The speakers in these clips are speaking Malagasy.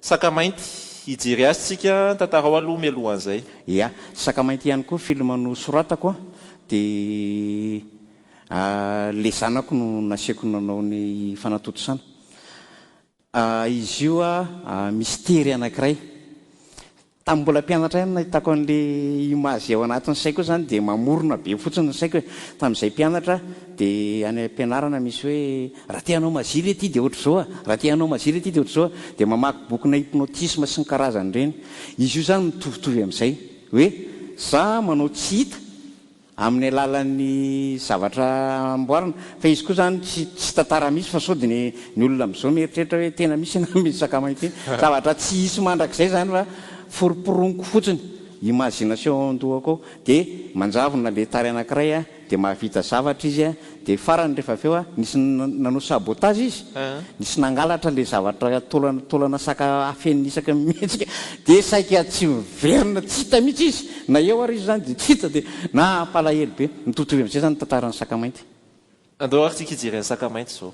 Sakamainty hijery azy tsika tantara ho aloha mialohan'izay. Ia, Sakamainty ihany koa film no soratako dia le zanako no nasiako nanao ny fanatotosana. Izy io mystère anankiray. Tamin'ny mbola mpianatra ihany nahitako an'le image ao anatin'ny saiko zany dia mamorona be fotsiny ny saiko hoe tamin'izay mpianatra dia any am-pianarana misy hoe raha tianao maziry ety dia ohatr' zao raha tianao maziry ety dia ohatr' zao dia mamaky bokina hypnotisme sy ny karazany ireny. Izy io zany mitovitovy amin'izay hoe za manao tsy hita amin'ny alalan'ny zavatra amboarina fa izy koa zany tsy tantara misy fa sao dia ny olona amin'izao mieritreritra hoe tena misy na misy Sakamainty zavatra tsy hisy mandrakizay zany fa foroporoniko fotsiny imagination andohako ao dia manjavona le tary anankiray dia mahavita zavatra izy dia farany rehefa avy eo nisy nanao sabotage izy nisy nangalatra le zavatra tolana saka afenisaka mihetsika dia saika tsy miverina tsy hita mihitsy izy na eo ary izy zany dia tsy hita dia na palahelo be mitovitovy amin'izay zany tantaran'ny Sakamainty. Andao ary tsika hijery ny Sakamainty zao.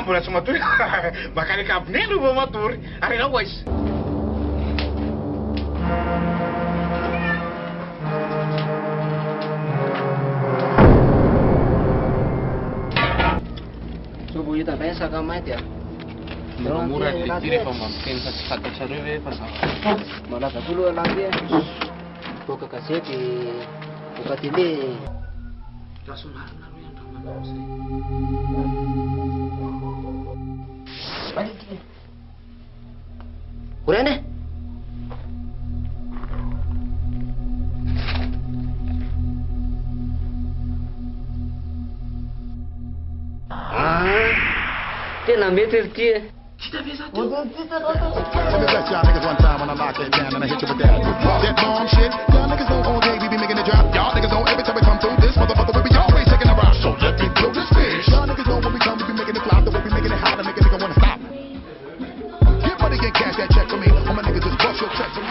Mbola tsy matory makareka aby neny vao matory ary ianao izy so vao hita bay Sakamainty mora ty rehefa mampiteny fa tsy fantatrareo hoe fa zavatra malaza koa aloha landy boaka gazety boaka télé rasomarina aloha andramanao zay Urene? Tena mety ry ty. Kita be sa Let me touch y'all niggas one time when I lock it down and I hit you with that. That bomb shit. Y'all niggas know all day we be making it drop. Y'all niggas know every time we come through this motherfucker we be always taking a rock. So let me blow this fish. Y'all niggas know when we come we be making it flop. The way we making it hot and make a nigga wanna stop. Get money, get cash, that check for me. All my niggas just bust your check for me.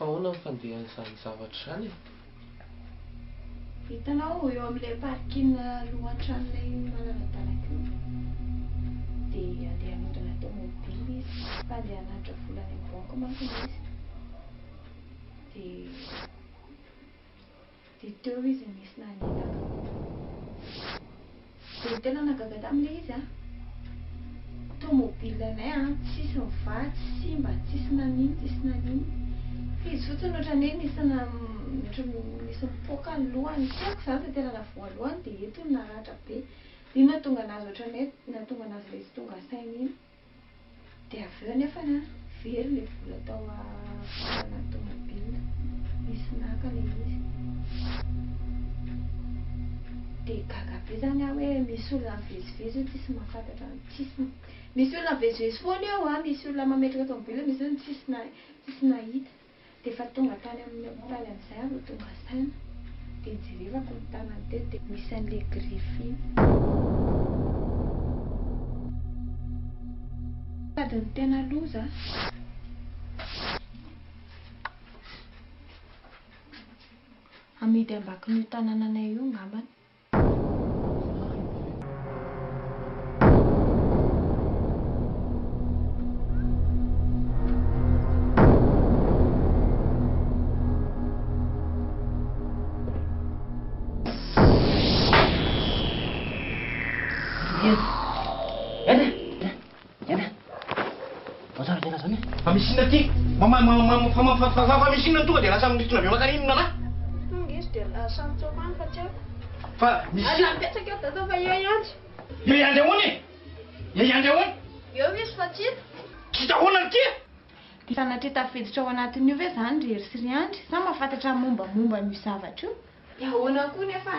Fahoana fandehan'ny zavatra zany e? Hitanao eo amin'ilay parking lohan-tranonay malaladalaka io dia andeha hanodana tomobily izy fa andeha hanatra volany amin'ny banka manko izy dia teo izy misy nanenaka dia tena nagaga tamin'ilay izy tomobilinay tsisy mivatsy simba tsisy nanino izy fotsiny ohatrany hoe nisy mipoaka ny lohany tiako zany fa tena navoalohany dia eto ny naratra be iny natonga anazy ohatrany hoe natonga anazy ilay izy tonga saina iny dia avy eo nefa very ilay vola tao volana tomobilina misy naka ilay izy dia gaga be zany hoe misy olona mivezivezy io tsisy mahafantatra tsisy misy olona mivezivezy foana eo misy olona mametraka tomobile misy olona tsisy nahita dia efa tonga tany amin'ny hopitaly amin'izay ro tonga saina dia nijerevako ny tanany teo dia misy an'ilay grify iny sady ny tena loza amidy ambakin'io tanànanay io ngambany. Famisina ty famisina tonga dia lasa mitondra be makarinina na izy dia lasa mitsofany fa tsy fa misy ala mipetraka eo da fa eo ihany eo ihany ahoany eo ihany ahoany Eo misy fatsito. Kita hoana ny tia? Dia sanatria tafiditra ao anatin'io ve zany ry hery sy ry andry? Sa mahafantatra mombamomba n'io zavatra io? Ahoana koa nefa?